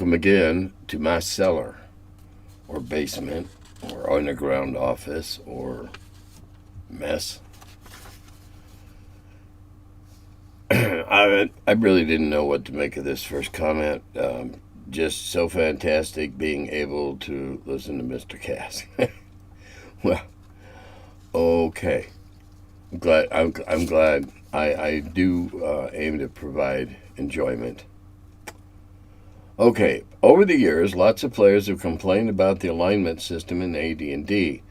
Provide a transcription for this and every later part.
Welcome again to my cellar, or basement, or underground office, or mess. I really didn't know what to make of this first comment. Just so fantastic being able to listen to Mr. Cass. Well, okay. I'm glad. I do aim to provide enjoyment. Okay, over the years, lots of players have complained about the alignment system in AD&D.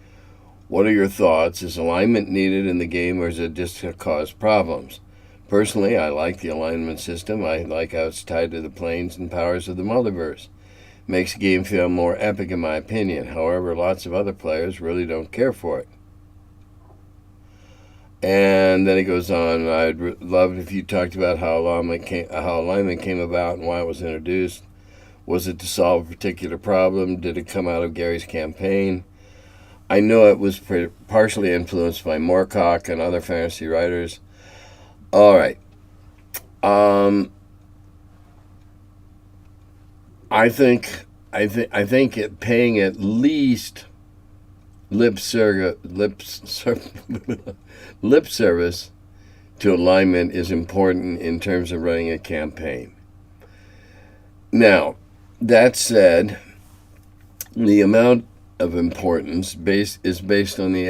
What are your thoughts? Is alignment needed in the game, or is it just to cause problems? Personally, I like the alignment system. I like how it's tied to the planes and powers of the multiverse. Makes the game feel more epic in my opinion. However, lots of other players really don't care for it. And then he goes on, I'd love if you talked about how alignment came about and why it was introduced. Was it to solve a particular problem? Did it come out of Gary's campaign? I know it was partially influenced by Moorcock and other fantasy writers. All right. I think it paying at least lip service to alignment is important in terms of running a campaign. Now, that said, the amount of importance is based on the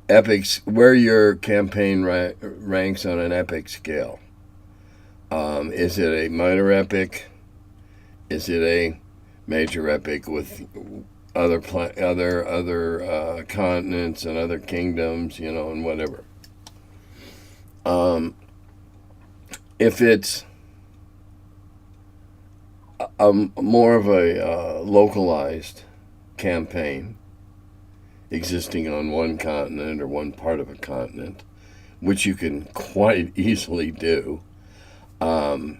epics where your campaign ranks on an epic scale. Is it a minor epic? Is it a major epic with other continents and other kingdoms, and whatever? If it's more of a localized campaign existing on one continent or one part of a continent, which you can quite easily do. I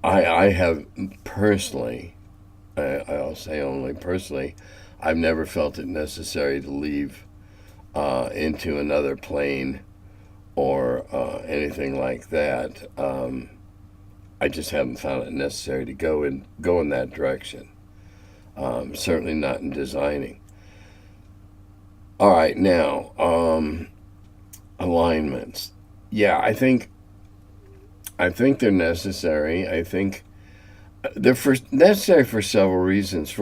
have personally, I'll say only personally, I've never felt it necessary to leave into another plane or anything like that. I just haven't found it necessary to go in that direction. Certainly not in designing. All right, now alignments. Yeah, I think they're necessary. I think they're necessary for several reasons.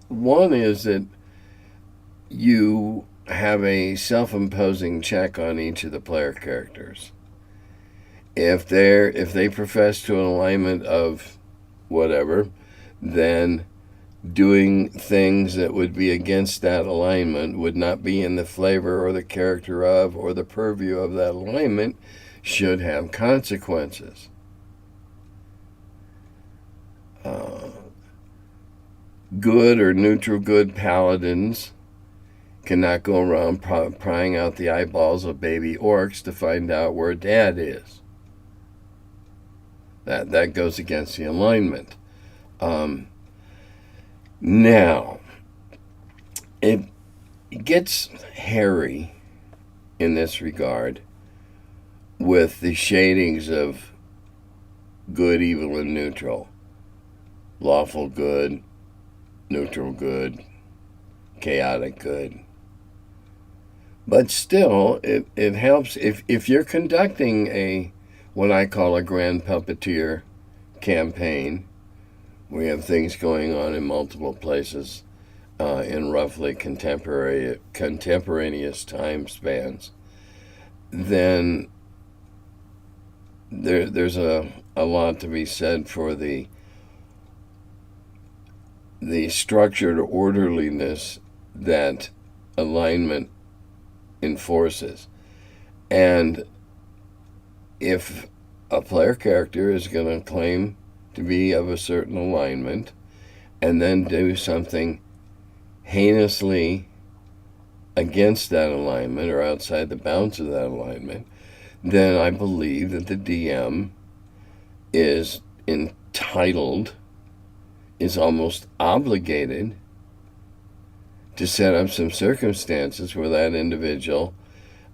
One is that you have a self-imposing check on each of the player characters. If they profess to an alignment of whatever, then doing things that would be against that alignment would not be in the flavor or the character of or the purview of that alignment should have consequences. Good or neutral good paladins cannot go around prying out the eyeballs of baby orcs to find out where dad is. That goes against the alignment. Now, it gets hairy in this regard with the shadings of good, evil, and neutral. Lawful good, neutral good, chaotic good. But still, it helps if you're conducting what I call a grand puppeteer campaign. We have things going on in multiple places in roughly contemporaneous time spans. Then there's a lot to be said for the structured orderliness that alignment enforces. And if a player character is going to claim to be of a certain alignment and then do something heinously against that alignment or outside the bounds of that alignment, then I believe that the DM is entitled, is almost obligated to set up some circumstances where that individual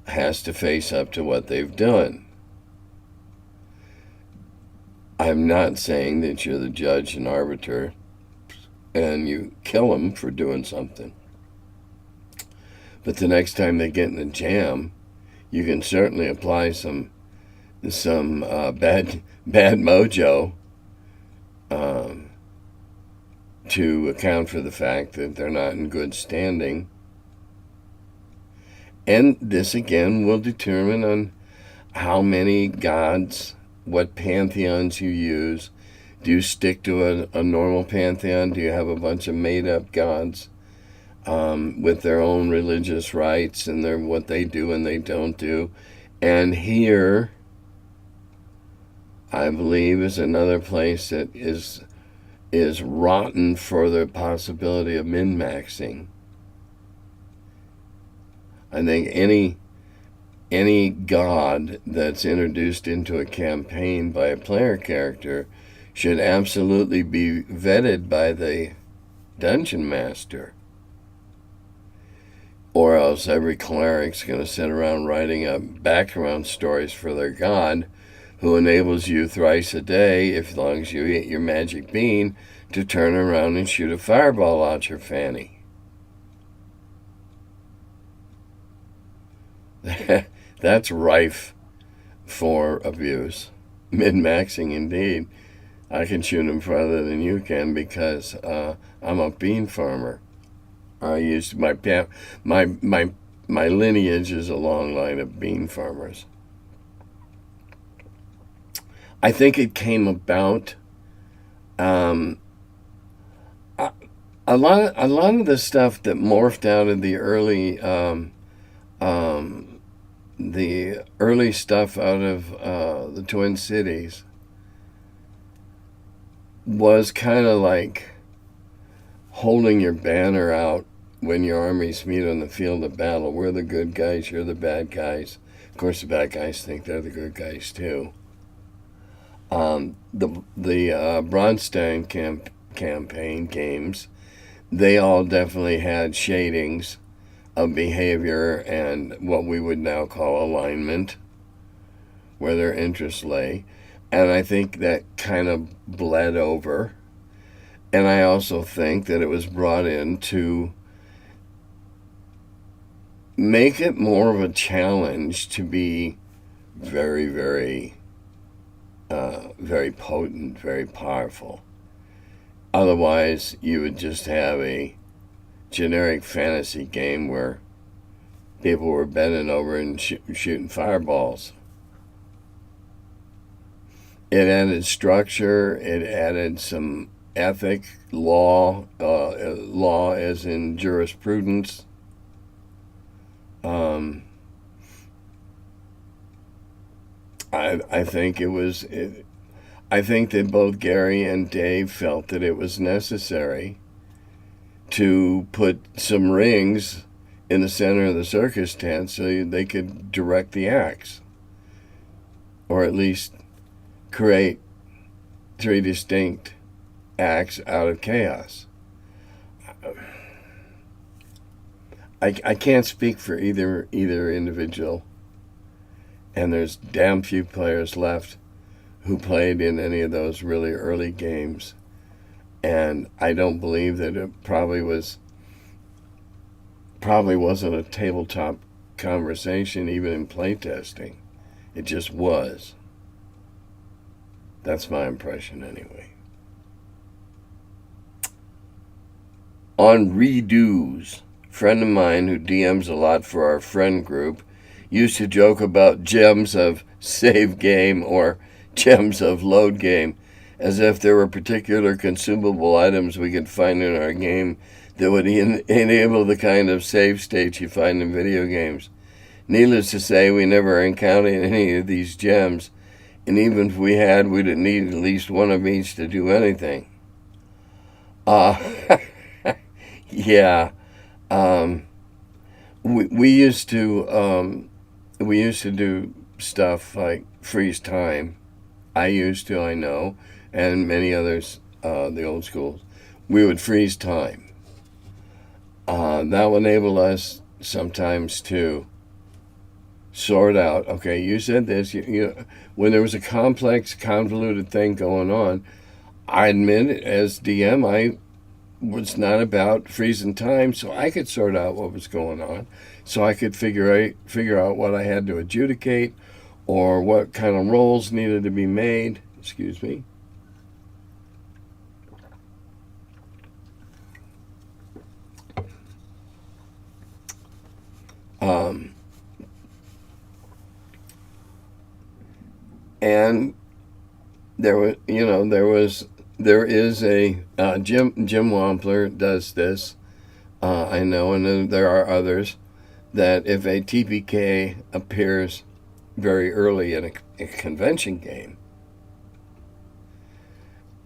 has to face up to what they've done. I'm not saying that you're the judge and arbiter and you kill them for doing something. But the next time they get in a jam, you can certainly apply some bad mojo to account for the fact that they're not in good standing. And this again will determine on how many gods, what pantheons you use. Do you stick to a normal pantheon? Do you have a bunch of made-up gods with their own religious rites and what they do and they don't do? And here, I believe, is another place that is rotten for the possibility of min-maxing. I think any god that's introduced into a campaign by a player character should absolutely be vetted by the dungeon master. Or else every cleric's going to sit around writing up background stories for their god, who enables you thrice a day, as long as you eat your magic bean, to turn around and shoot a fireball out your fanny. That's rife for abuse. Min-maxing indeed. I can shoot them farther than you can because I'm a bean farmer. I used my lineage is a long line of bean farmers. I think it came about. A lot of the stuff that morphed out of the early stuff out of the Twin Cities was kind of like holding your banner out when your armies meet on the field of battle. We're the good guys, you're the bad guys. Of course, the bad guys think they're the good guys too. The Bronstein campaign games, they all definitely had shadings of behavior and what we would now call alignment, where their interests lay. And I think that kind of bled over. And I also think that it was brought in to make it more of a challenge to be very, very, very potent, very powerful. Otherwise, you would just have a generic fantasy game where people were bending over and shooting fireballs. It added structure. It added some ethic, law as in jurisprudence. I think I think that both Gary and Dave felt that it was necessary to put some rings in the center of the circus tent so they could direct the acts, or at least create 3 distinct acts out of chaos. I can't speak for either individual, and there's damn few players left who played in any of those really early games, and I don't believe that it probably wasn't a tabletop conversation even in playtesting. It just was. That's my impression anyway. On redos, a friend of mine who DMs a lot for our friend group used to joke about gems of save game or gems of load game, as if there were particular consumable items we could find in our game that would enable the kind of save states you find in video games. Needless to say, we never encountered any of these gems, and even if we had, we'd need at least one of each to do anything. Yeah. We used to do stuff like freeze time. I used to, I know, and many others, the old schools. We would freeze time. That will enable us sometimes to sort out, okay, you said this, when there was a complex, convoluted thing going on, I admit, as DM, I was not about freezing time, so I could sort out what was going on, so I could figure out what I had to adjudicate, or what kind of rolls needed to be made. Excuse me. And there is a Jim Wampler does this. I know, and there are others, that if a TPK appears very early in a convention game,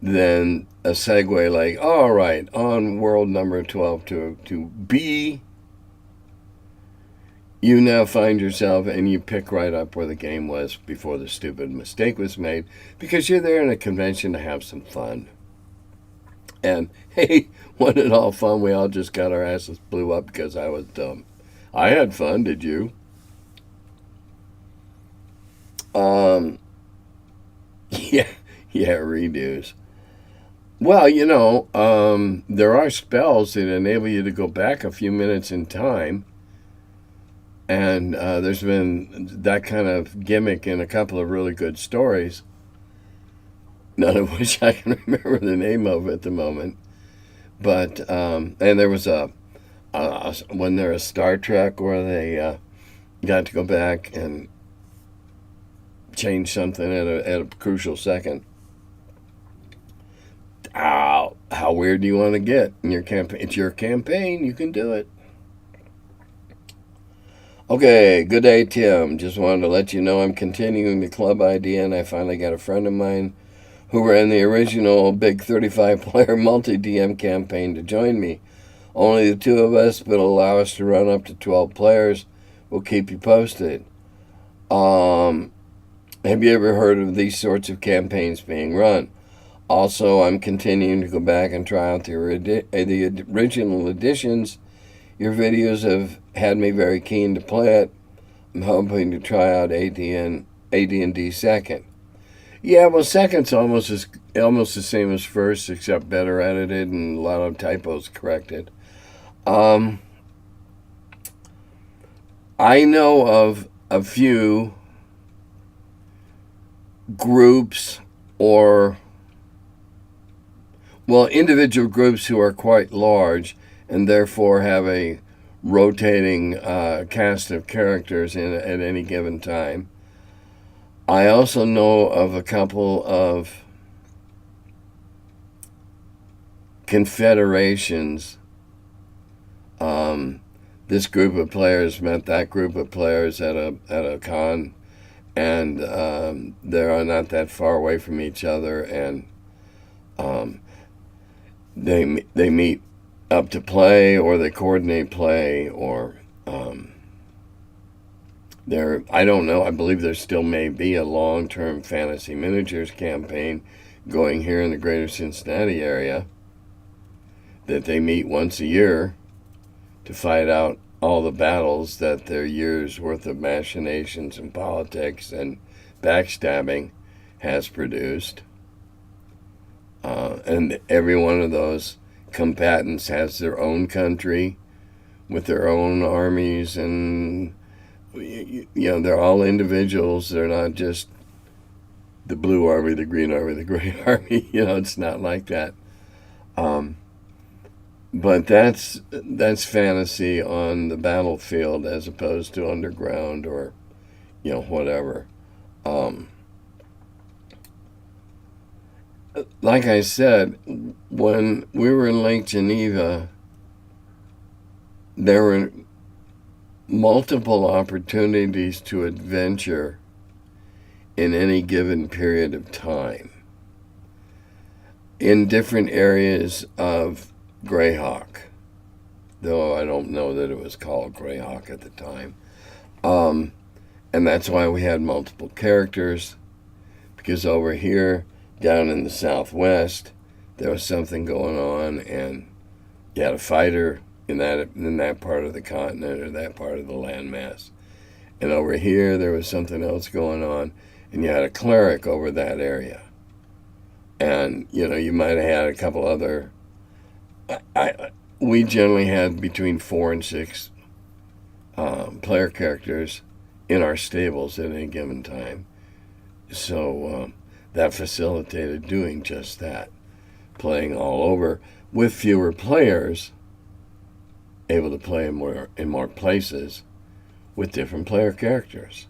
then a segue like, all right, on world number 12 to B, you now find yourself, and you pick right up where the game was before the stupid mistake was made, because you're there in a convention to have some fun. And hey, wasn't it all fun? We all just got our asses blew up because I was dumb. I had fun, did you? Yeah, redos. Well, there are spells that enable you to go back a few minutes in time. And there's been that kind of gimmick in a couple of really good stories, none of which I can remember the name of at the moment. But, and there was when there was Star Trek where they got to go back and change something at a crucial second. How weird do you want to get in your campaign? It's your campaign. You can do it. Okay, good day, Tim. Just wanted to let you know I'm continuing the club idea, and I finally got a friend of mine who ran the original big 35-player multi-DM campaign to join me. Only the two of us, but allow us to run up to 12 players. We'll keep you posted. Have you ever heard of these sorts of campaigns being run? Also, I'm continuing to go back and try out the original editions. Your videos have had me very keen to play it. I'm hoping to try out AD&D second. Yeah, well, second's almost the same as first, except better edited and a lot of typos corrected. I know of a few groups individual groups who are quite large and therefore have a rotating cast of characters at any given time. I also know of a couple of confederations. This group of players met that group of players at a con, and they're not that far away from each other, and they meet up to play, or they coordinate play, or I don't know. I believe there still may be a long-term fantasy miniatures campaign going here in the greater Cincinnati area that they meet once a year to fight out all the battles that their year's worth of machinations and politics and backstabbing has produced. And every one of those combatants has their own country with their own armies, and they're all individuals. They're not just the blue army, the green army, the gray army. It's not like that. But that's fantasy on the battlefield as opposed to underground or whatever. Like I said, when we were in Lake Geneva, there were multiple opportunities to adventure in any given period of time in different areas of Greyhawk, though I don't know that it was called Greyhawk at the time. And that's why we had multiple characters, because over here, down in the southwest, there was something going on, and you had a fighter in that part of the continent or that part of the landmass. and over here there was something else going on, and you had a cleric over that area. And, you might have had a couple other... we generally had between 4 and 6 player characters in our stables at any given time. So that facilitated doing just that. Playing all over with fewer players, able to play in more places with different player characters.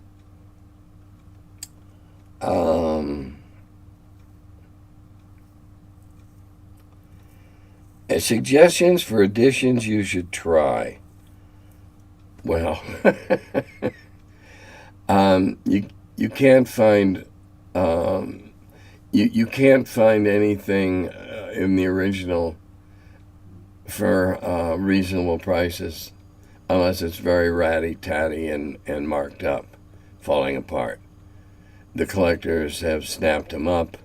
Suggestions for editions you should try. Well, you can't find you can't find anything in the original for reasonable prices unless it's very ratty-tatty and marked up, falling apart. The collectors have snapped them up,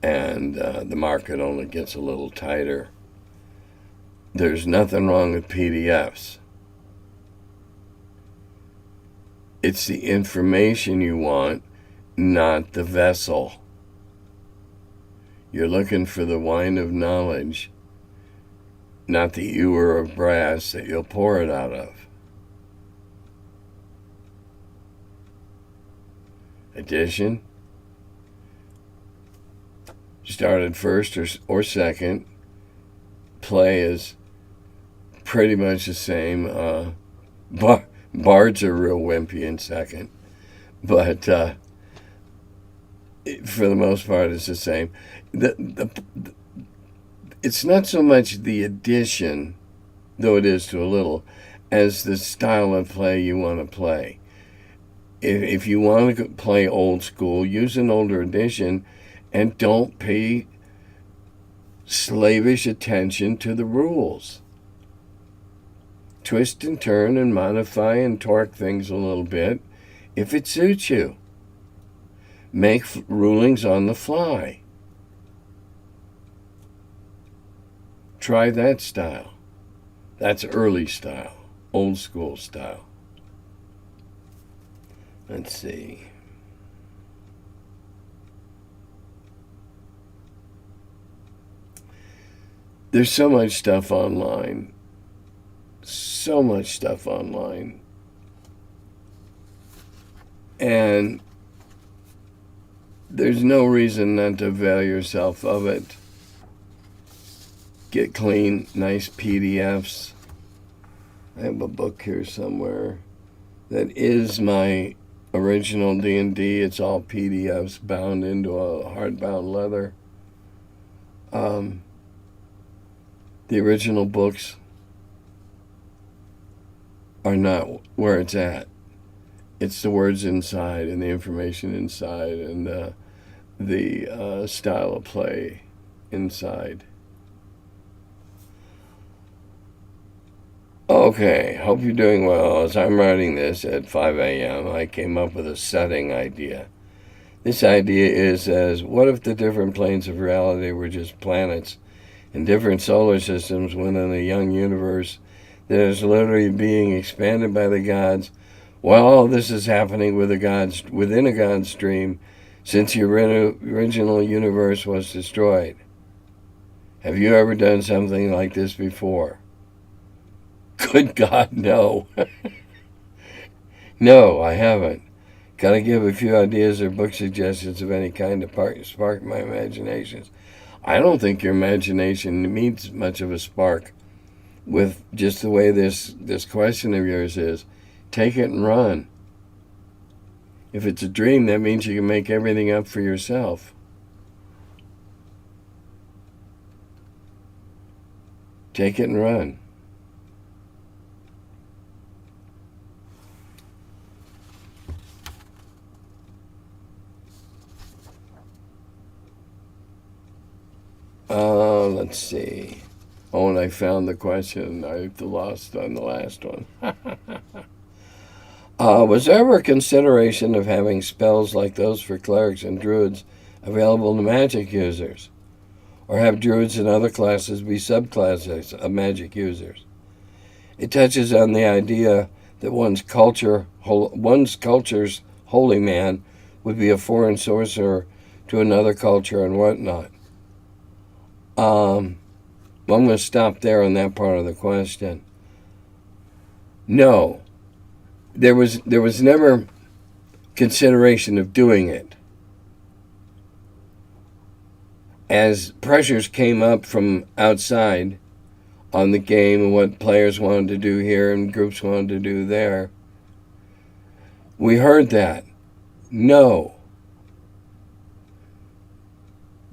and the market only gets a little tighter. There's nothing wrong with PDFs. It's the information you want, not the vessel. You're looking for the wine of knowledge, not the ewer of brass that you'll pour it out of. Edition. Started first or second. Play is pretty much the same. Bards are real wimpy in second, but for the most part, it's the same. It's not so much the addition, though it is to a little, as the style of play you want to play. If you want to play old school, use an older edition, and don't pay slavish attention to the rules. Twist and turn and modify and torque things a little bit if it suits you. Make rulings on the fly. Try that style. That's early style, old school style. Let's see. There's so much stuff online. So much stuff online. And there's no reason not to avail yourself of it. Get clean, nice PDFs. I have a book here somewhere that is my original D&D. It's all PDFs bound into a hardbound leather. The original books are not where it's at. It's the words inside and the information inside and the style of play inside. Okay, hope you're doing well. As I'm writing this at 5 a.m., I came up with a setting idea. This idea is as, what if the different planes of reality were just planets in different solar systems within a young universe that is literally being expanded by the gods, while all this is happening within a God's stream since the original universe was destroyed. Have you ever done something like this before? Good God, no. No, I haven't. Gotta give a few ideas or book suggestions of any kind to spark my imaginations. I don't think your imagination needs much of a spark with just the way this question of yours is. Take it and run. If it's a dream, that means you can make everything up for yourself. Take it and run. Let's see. Oh, and I found the question. I lost on the last one. Was there ever a consideration of having spells like those for clerics and druids available to magic users? Or have druids and other classes be subclasses of magic users? It touches on the idea that one's culture's holy man would be a foreign sorcerer to another culture and whatnot. I'm going to stop there on that part of the question. No, there was never consideration of doing it. As pressures came up from outside on the game and what players wanted to do here and groups wanted to do there, we heard that. No.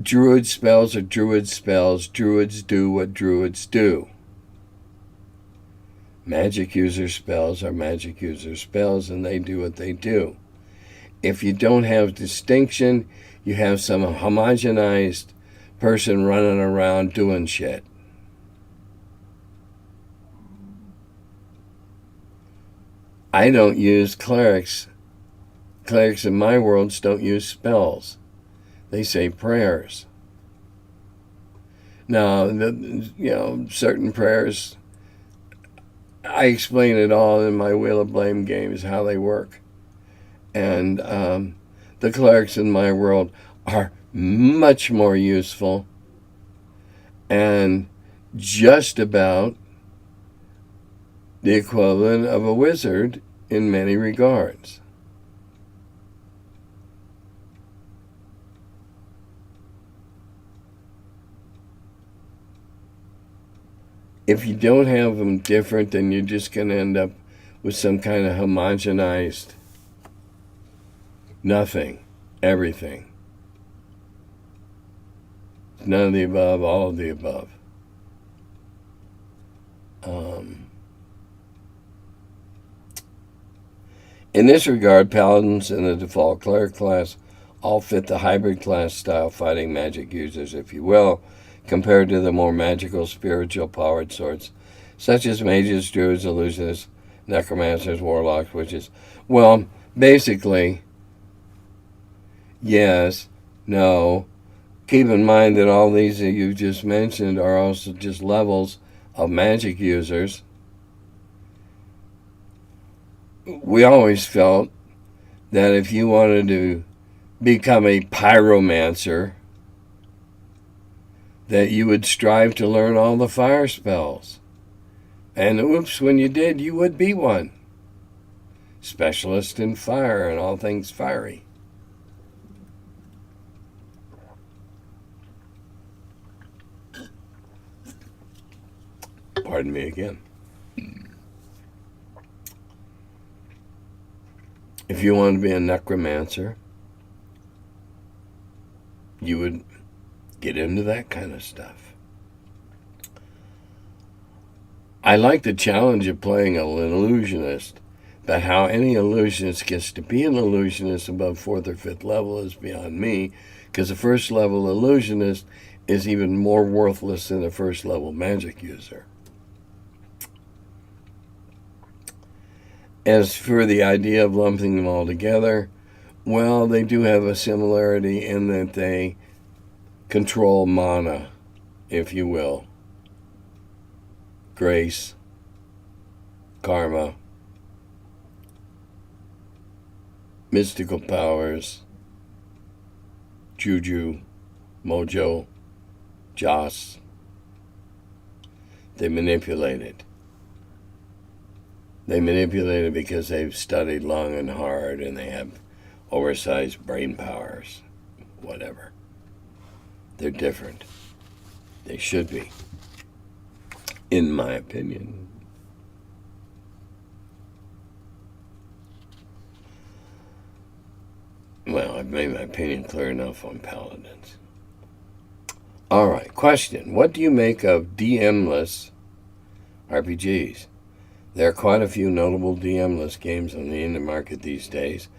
Druid spells are druid spells. Druids do what druids do. Magic user spells are magic user spells, and they do what they do. If you don't have distinction, you have some homogenized person running around doing shit. I don't use clerics. Clerics in my worlds don't use spells. They say prayers. Now, certain prayers, I explain it all in my Wheel of Blame games, how they work. And the clerics in my world are much more useful and just about the equivalent of a wizard in many regards. If you don't have them different, then you're just going to end up with some kind of homogenized nothing, everything. None of the above, all of the above. In this regard, Paladins and the default cleric class all fit the hybrid class style fighting magic users, if you will, compared to the more magical, spiritual powered sorts, such as mages, druids, illusionists, necromancers, warlocks, witches. Well, basically, yes, no. Keep in mind that all these that you just mentioned are also just levels of magic users. We always felt that if you wanted to become a pyromancer, that you would strive to learn all the fire spells. And oops, when you did, you would be one. Specialist in fire and all things fiery. Pardon me again. If you wanted to be a necromancer, you would get into that kind of stuff. I like the challenge of playing an illusionist, but how any illusionist gets to be an illusionist above 4th or 5th level is beyond me, because the first level illusionist is even more worthless than a first level magic user. As for the idea of lumping them all together, well, they do have a similarity in that they control mana, if you will. Grace, karma, mystical powers, juju, mojo, joss. They manipulate it. They manipulate it because they've studied long and hard and they have oversized brain powers, whatever. They're different. They should be, in my opinion. Well, I've made my opinion clear enough on Paladins. All right, question. What do you make of DMless RPGs? There are quite a few notable DMless games on the indie market these days,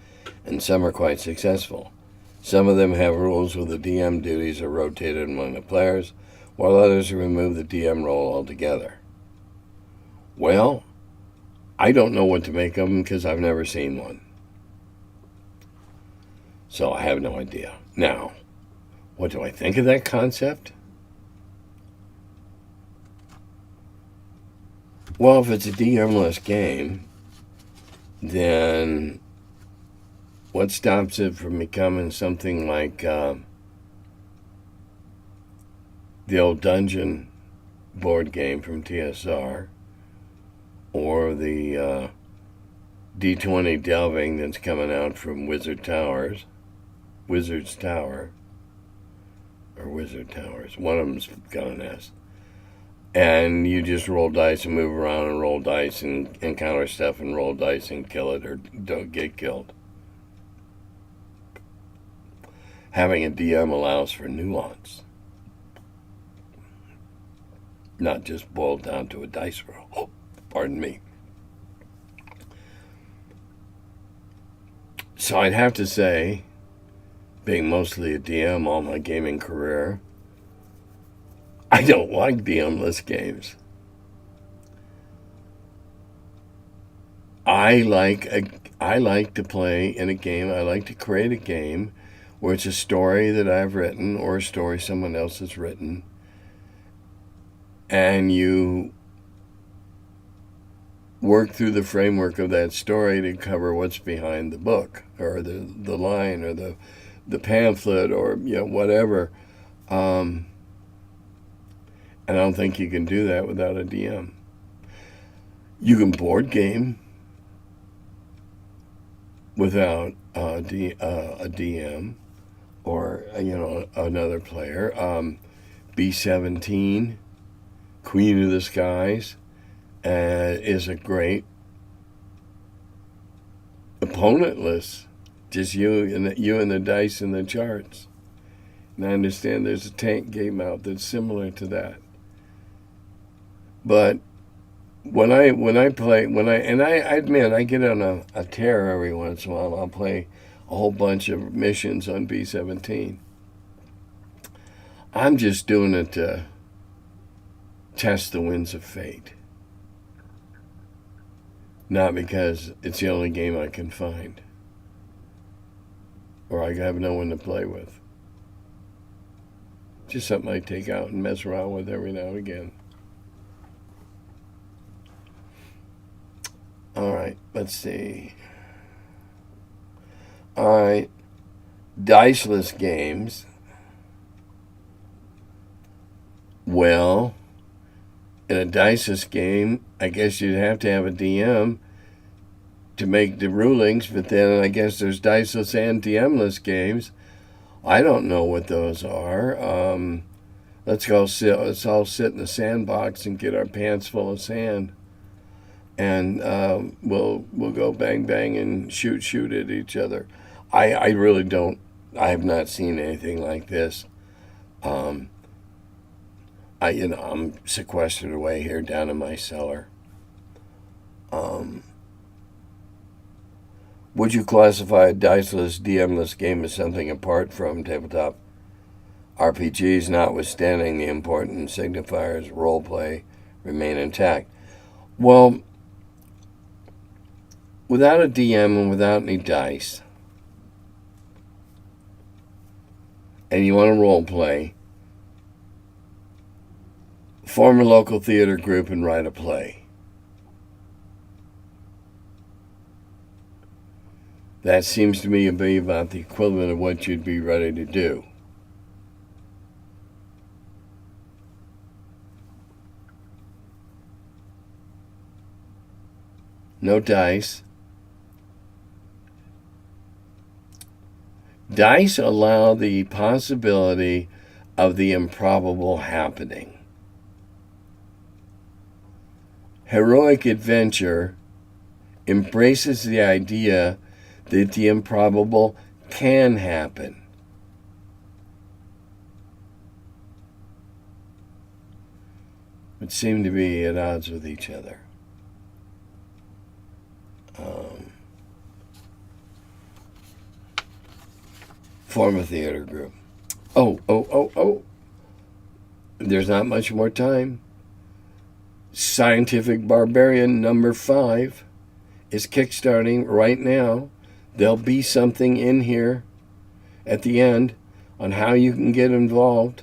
and some are quite successful. Some of them have rules where the DM duties are rotated among the players, while others remove the DM role altogether. Well, I don't know what to make of them because I've never seen one. So I have no idea. Now, what do I think of that concept? Well, if it's a DMless game, then what stops it from becoming something like the old Dungeon board game from TSR, or the D20 Delving that's coming out from Wizard's Tower, or Wizard Towers. One of them's got an S. And you just roll dice and move around and roll dice and encounter stuff and roll dice and kill it or don't get killed. Having a DM allows for nuance. Not just boiled down to a dice roll. Oh, pardon me. So I'd have to say, being mostly a DM all my gaming career, I don't like DMless games. I like to play in a game. I like to create a game where it's a story that I've written or a story someone else has written, and you work through the framework of that story to cover what's behind the book or the line or the pamphlet or whatever. And I don't think you can do that without a DM. You can board game without a DM or another player. B17, Queen of the Skies, is a great opponentless, just you and the dice and the charts. And I understand there's a tank game out that's similar to that. But when I admit I get on a tear every once in a while. I'll play a whole bunch of missions on B17. I'm just doing it to test the winds of fate. Not because it's the only game I can find. Or I have no one to play with. Just something I take out and mess around with every now and again. All right, let's see. All right, diceless games. Well, in a diceless game, I guess you'd have to have a DM to make the rulings, but then I guess there's diceless and DMless games. I don't know what those are. Let's all sit in the sandbox and get our pants full of sand. And we'll go bang bang and shoot at each other. I really don't. I have not seen anything like this. I'm sequestered away here down in my cellar. Would you classify a diceless, DMless game as something apart from tabletop RPGs, notwithstanding the important signifiers roleplay remain intact? Well, without a DM and without any dice, and you want to role play, form a local theater group and write a play. That seems to me to be about the equivalent of what you'd be ready to do. No dice. Dice allow the possibility of the improbable happening. Heroic adventure embraces the idea that the improbable can happen. But seem to be at odds with each other. Form a theater group. Oh. There's not much more time. Scientific Barbarian number 5 is kickstarting right now. There'll be something in here at the end on how you can get involved.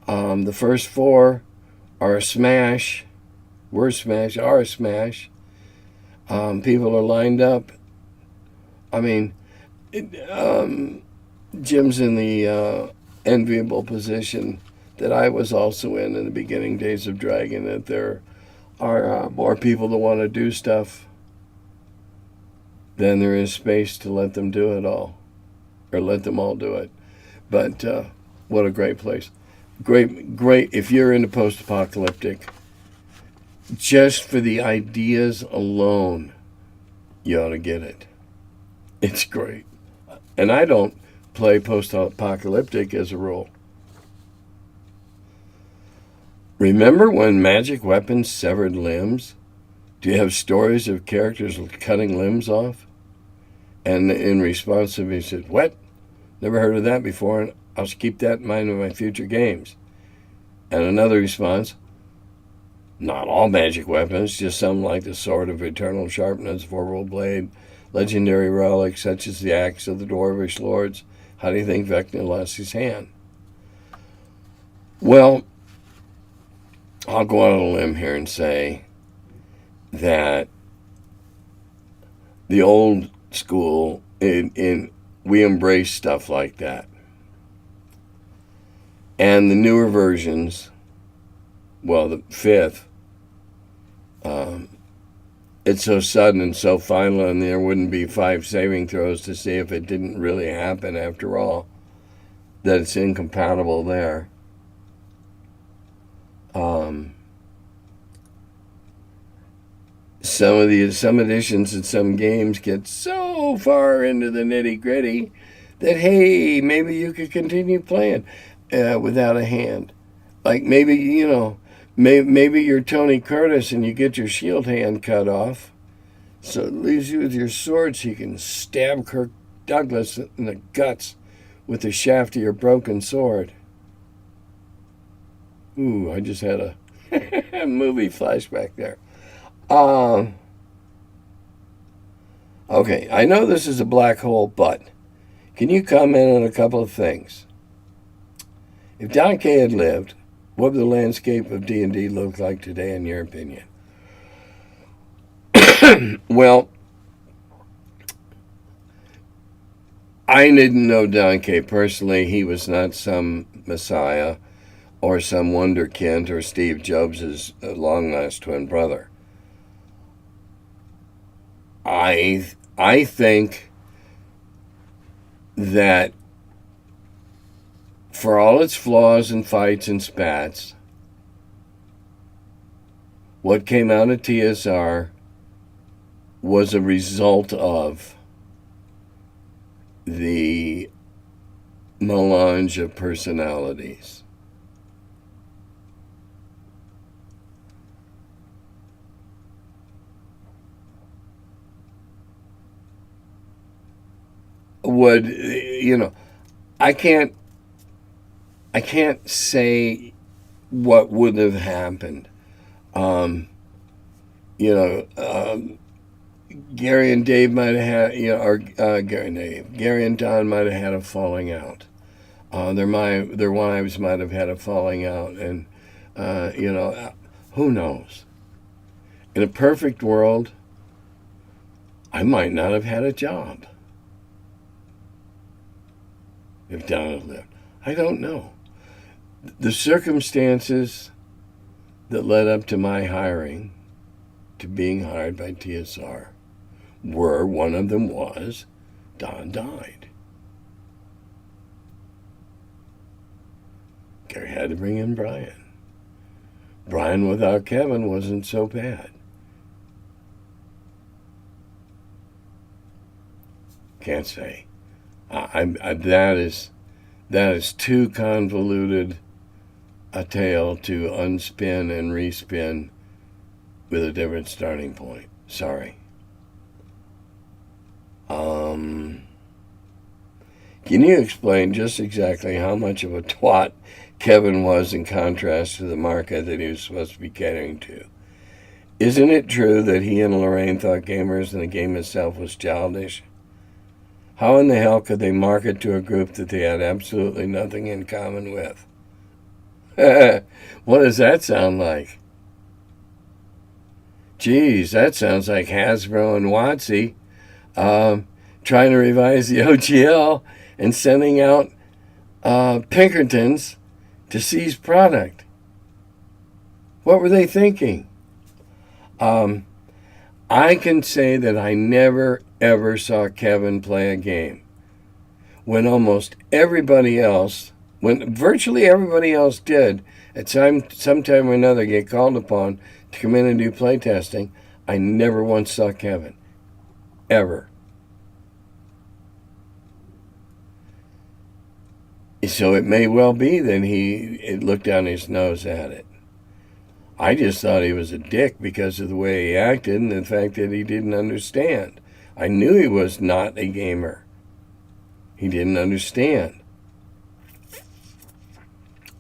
The first 4 are a smash. Are a smash. People are lined up. I mean, Jim's in the enviable position that I was also in the beginning days of Dragon, that there are more people that want to do stuff than there is space to let them do it all, or let them all do it. But what a great place. Great. If you're into post-apocalyptic, just for the ideas alone, you ought to get it. It's great. And I don't play post-apocalyptic as a rule. Remember when magic weapons severed limbs? Do you have stories of characters cutting limbs off? And in response to me, he said, "What? Never heard of that before, and I'll keep that in mind in my future games." And another response, "Not all magic weapons, just some like the Sword of Eternal Sharpness, Four-World Blade, legendary relics such as the Axe of the Dwarvish Lords. How do you think Vecna lost his hand?" Well, I'll go out on a limb here and say that the old school, we embrace stuff like that. And the newer versions, well, the fifth, it's so sudden and so final, and there wouldn't be 5 saving throws to see if it didn't really happen after all, that it's incompatible there. Some editions and some games get so far into the nitty-gritty that, hey, maybe you could continue playing without a hand. Like maybe, maybe you're Tony Curtis and you get your shield hand cut off, so it leaves you with your sword so you can stab Kirk Douglas in the guts with the shaft of your broken sword. Ooh, I just had a movie flashback there. Okay, I know this is a black hole, but can you comment on a couple of things? If Don K had lived, what would the landscape of D&D look like today, in your opinion? Well, I didn't know Don K personally. He was not some messiah or some wonderkind or Steve Jobs' long-lost twin brother. I think that for all its flaws and fights and spats, what came out of TSR was a result of the melange of personalities. I can't say what would have happened. Gary and Dave might have had, or Gary and Don might have had a falling out. Their wives might have had a falling out, and who knows? In a perfect world, I might not have had a job if Don had lived. I don't know. The circumstances that led up to my hiring, to being hired by TSR, one of them was Don died. Gary had to bring in Brian. Brian without Kevin wasn't so bad. Can't say. That is too convoluted a tale to unspin and respin with a different starting point. Sorry. Can you explain just exactly how much of a twat Kevin was in contrast to the market that he was supposed to be catering to? Isn't it true that he and Lorraine thought gamers and the game itself was childish? How in the hell could they market to a group that they had absolutely nothing in common with? What does that sound like? Geez, that sounds like Hasbro and WotC trying to revise the OGL and sending out Pinkertons to seize product. What were they thinking? I can say that I never, ever saw Kevin play a game when almost everybody else, when virtually everybody else did, at some time or another get called upon to come in and do playtesting. I never once saw Kevin. Ever. So it may well be that he looked down his nose at it. I just thought he was a dick because of the way he acted and the fact that he didn't understand. I knew he was not a gamer. He didn't understand.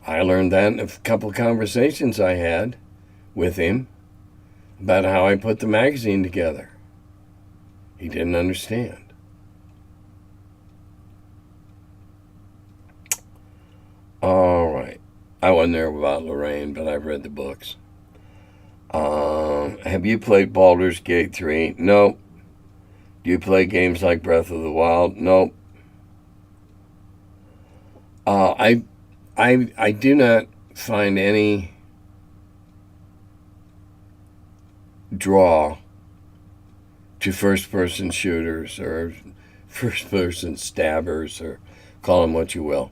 I learned that in a couple conversations I had with him about how I put the magazine together. He didn't understand. All right. I wasn't there about Lorraine, but I've read the books. Have you played Baldurs Gate 3? Nope. Do you play games like Breath of the Wild? Nope. I do not find any draw to first-person shooters or first-person stabbers, or call them what you will.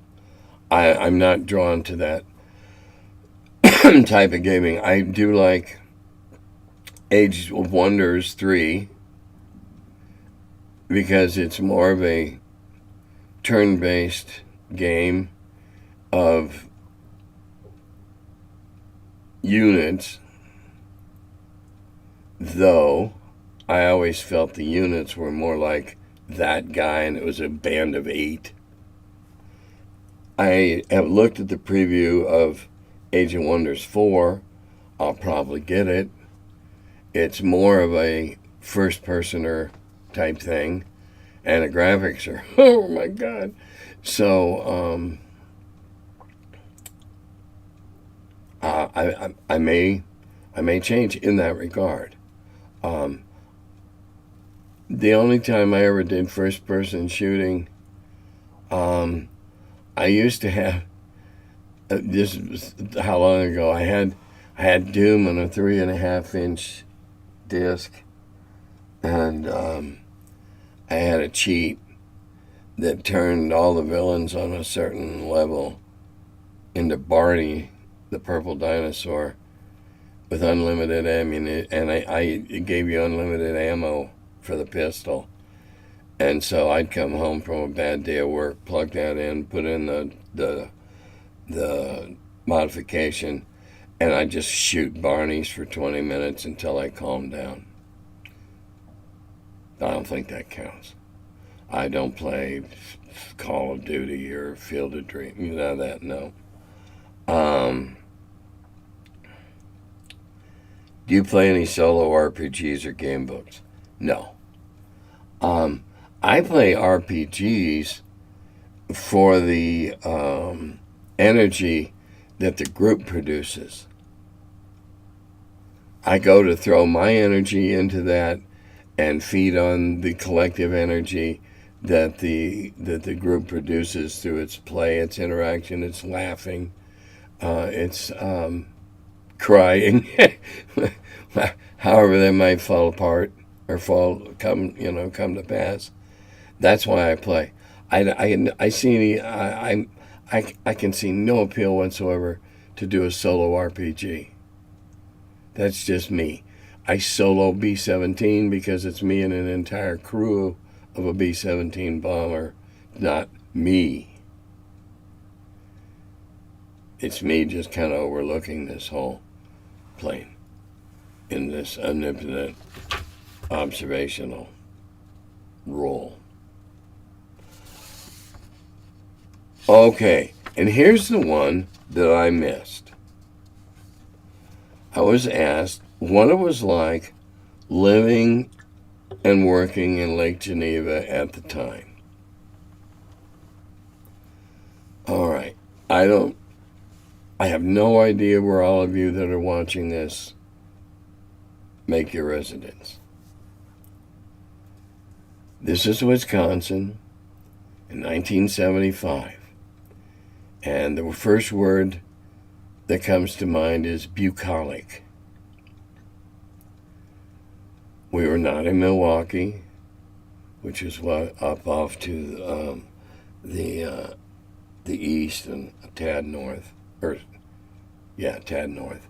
I'm not drawn to that type of gaming. I do like Age of Wonders 3 because it's more of a turn-based game of units, though I always felt the units were more like that guy and it was a band of 8. I have looked at the preview of Age of Wonders 4. I'll probably get it. It's more of a first-personer type thing, and the graphics are, oh my God. So, I may change in that regard. The only time I ever did first-person shooting, I used to have, this was how long ago, I had Doom on a 3.5-inch disc, and I had a cheat that turned all the villains on a certain level into Barney, the purple dinosaur, with unlimited ammunition, and it gave you unlimited ammo for the pistol. And so I'd come home from a bad day of work, plug that in, put in the modification, and I'd just shoot Barneys for 20 minutes until I calmed down. I don't think that counts. I don't play Call of Duty or Field of Dreams, that, no. Do you play any solo RPGs or game books? No. I play RPGs for the energy that the group produces. I go to throw my energy into that and feed on the collective energy that the group produces through its play, its interaction, its laughing, its crying, however that might fall apart or come to pass. That's why I play. I can see no appeal whatsoever to do a solo RPG. That's just me. I solo B-17 because it's me and an entire crew of a B-17 bomber, not me. It's me just kind of overlooking this whole plane in this omnipotent observational role. Okay, and here's the one that I missed. I was asked what it was like living and working in Lake Geneva at the time. All right, I have no idea where all of you that are watching this make your residence. This is Wisconsin in 1975. And the first word that comes to mind is bucolic. We were not in Milwaukee, which is up off to the east and a tad north. Tad north.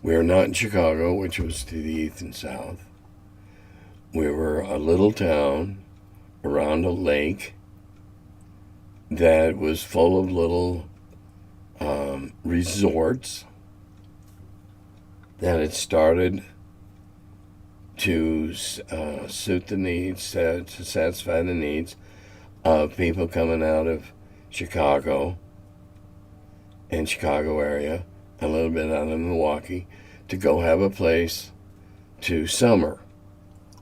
We were not in Chicago, which was to the east and south. We were a little town around a lake that was full of little resorts that had started to suit the needs, to satisfy the needs of people coming out of Chicago and Chicago area, a little bit out of Milwaukee, to go have a place to summer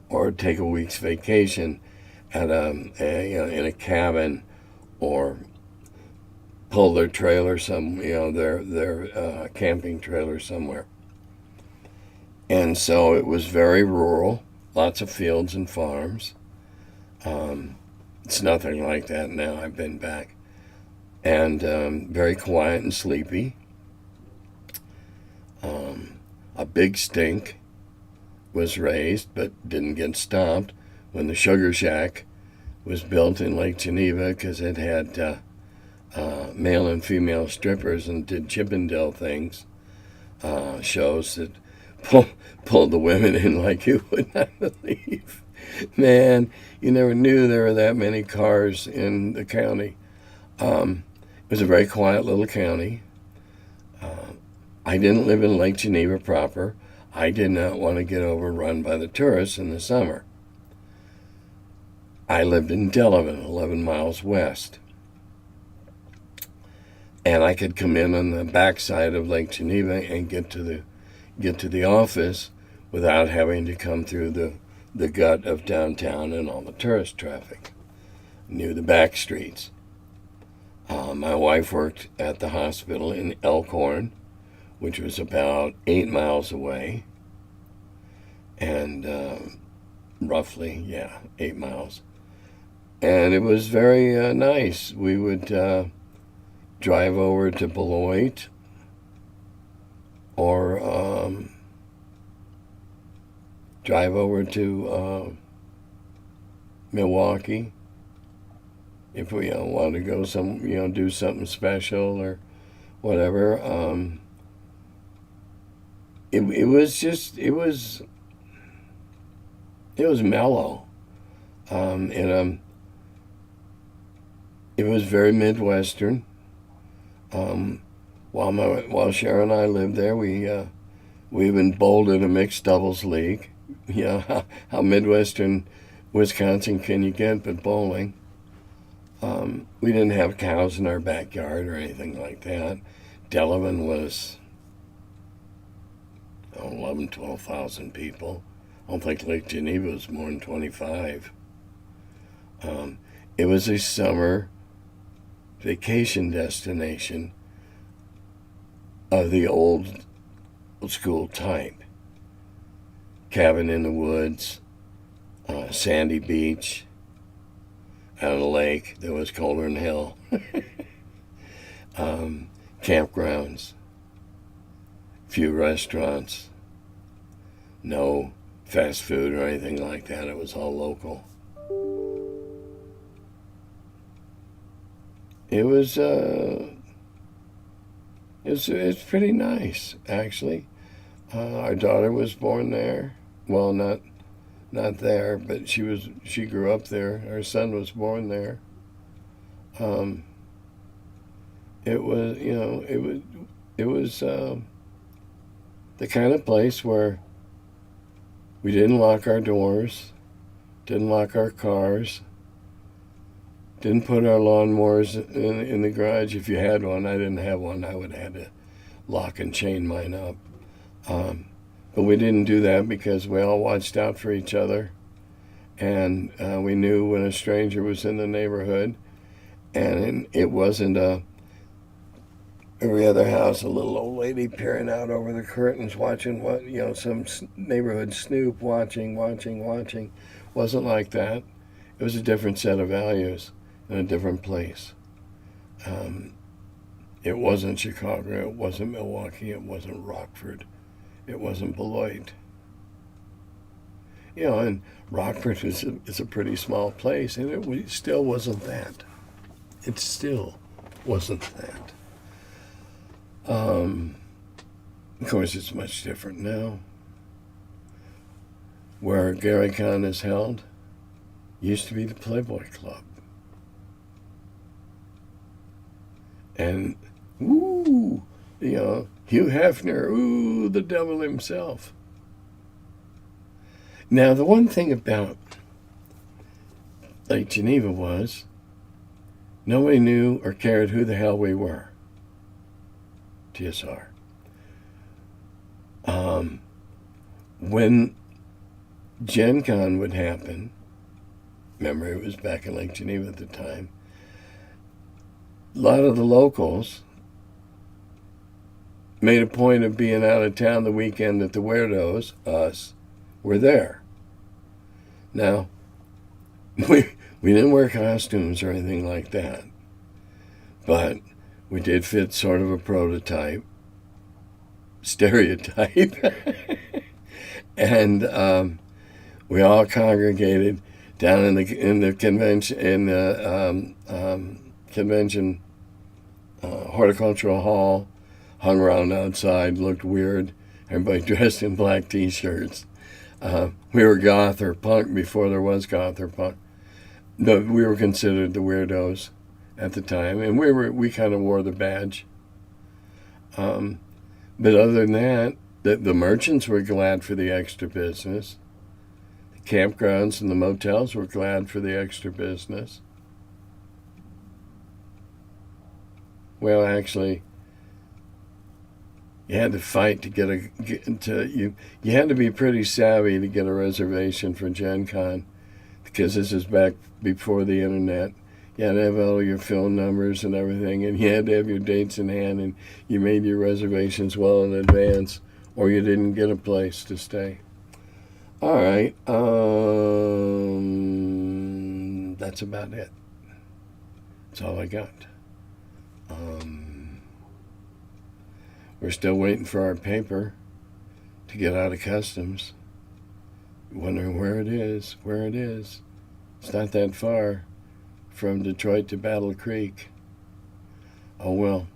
or take a week's vacation at in a cabin, or pull their trailer their camping trailer somewhere. And so it was very rural, lots of fields and farms. It's nothing like that now. I've been back. And very quiet and sleepy. A big stink was raised, but didn't get stopped when the sugar shack was built in Lake Geneva, because it had male and female strippers and did Chippendale things, shows that pulled the women in like you would not believe. Man, you never knew there were that many cars in the county. It was a very quiet little county. I didn't live in Lake Geneva proper. I did not want to get overrun by the tourists in the summer. I lived in Delavan, 11 miles west. And I could come in on the backside of Lake Geneva and get to the office without having to come through the gut of downtown and all the tourist traffic. Knew the back streets. My wife worked at the hospital in Elkhorn, which was about 8 miles away. And roughly, 8 miles. And it was very nice. We would drive over to Beloit, or drive over to Milwaukee if we wanted to go do something special or whatever. It was mellow. It was very Midwestern. While Sharon and I lived there, we even bowled in a mixed doubles league. How Midwestern Wisconsin can you get but bowling? We didn't have cows in our backyard or anything like that. Delavan was 11,000, 12,000 people. I don't think Lake Geneva was more than 25. It was a summer vacation destination of the old school type. Cabin in the woods, sandy beach, out on a lake that was colder than hell. Campgrounds, few restaurants, no fast food or anything like that. It was all local. It's pretty nice, actually. Our daughter was born there. Well, not there, but she grew up there. Our son was born there. It was the kind of place where we didn't lock our doors, didn't lock our cars, didn't put our lawnmowers in the garage. If you had one, I didn't have one. I would have had to lock and chain mine up. But we didn't do that because we all watched out for each other. And we knew when a stranger was in the neighborhood. And it wasn't every other house, a little old lady peering out over the curtains, watching what, some neighborhood snoop watching. Wasn't like that. It was a different set of values in a different place. It wasn't Chicago, it wasn't Milwaukee, it wasn't Rockford, it wasn't Beloit. And Rockford is a pretty small place, and it still wasn't that. It still wasn't that. Of course, it's much different now. Where Gary Con is held used to be the Playboy Club. And, Hugh Hefner, the devil himself. Now, the one thing about Lake Geneva was nobody knew or cared who the hell we were. TSR. When Gen Con would happen, remember it was back in Lake Geneva at the time, a lot of the locals made a point of being out of town the weekend that the weirdos, us, were there. Now, we didn't wear costumes or anything like that, but we did fit sort of a stereotype, and we all congregated down in the convention horticultural hall, hung around outside, looked weird. Everybody dressed in black T-shirts. We were goth or punk before there was goth or punk. But we were considered the weirdos at the time, and we kind of wore the badge. But other than that, the merchants were glad for the extra business. The campgrounds and the motels were glad for the extra business. Well, actually, you had to fight to you had to be pretty savvy to get a reservation for Gen Con, because this is back before the internet. You had to have all your phone numbers and everything, and you had to have your dates in hand, and you made your reservations well in advance, or you didn't get a place to stay. All right, that's about it. That's all I got. We're still waiting for our paper to get out of customs. Wondering where it is. It's not that far from Detroit to Battle Creek. Oh well.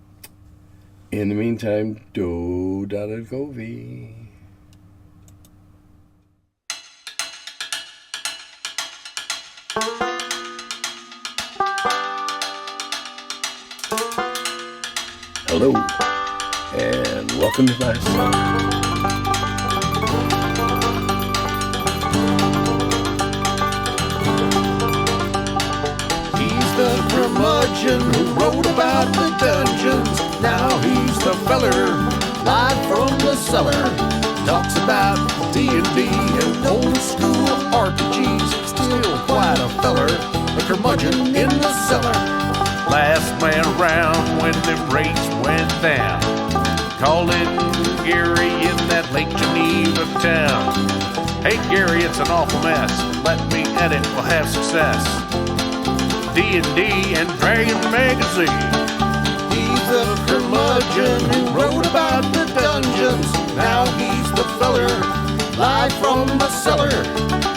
In the meantime, do-da-da-go-vee. Hello, and welcome to my cellar. The Curmudgeon who wrote about the dungeons. Now he's the feller, live from the cellar. Talks about D&D and old school RPGs. Still quite a feller, the Curmudgeon in the cellar. Last man around when them rates went down. Calling Gary in that Lake Geneva town. Hey Gary, it's an awful mess. Let me edit, we'll have success. D&D and Dragon Magazine. He's the Curmudgeon who wrote about the dungeons. Now he's the feller, live from the cellar.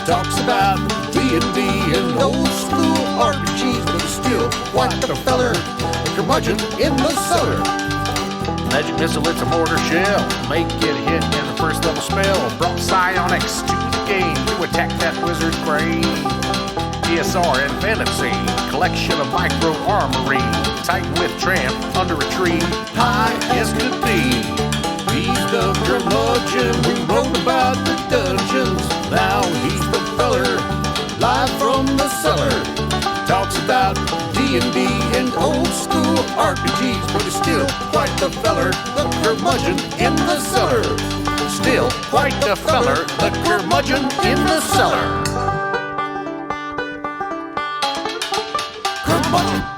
Talks about D&D and old school RPGs, but he's still quite the feller, the Curmudgeon in the cellar. Magic missile, it's a mortar shell. Make it hit in the first level spell. Brought psionics to the game to attack that wizard's brain. DSR and fantasy, collection of micro armory, tight with tramp under a tree, high as could be. He's the Curmudgeon who wrote about the dungeons. Now he's the feller, live from the cellar. Talks about D&D and old school RPGs, but he's still quite the feller, the Curmudgeon in the cellar. Still quite the feller, the Curmudgeon in the cellar. Come on.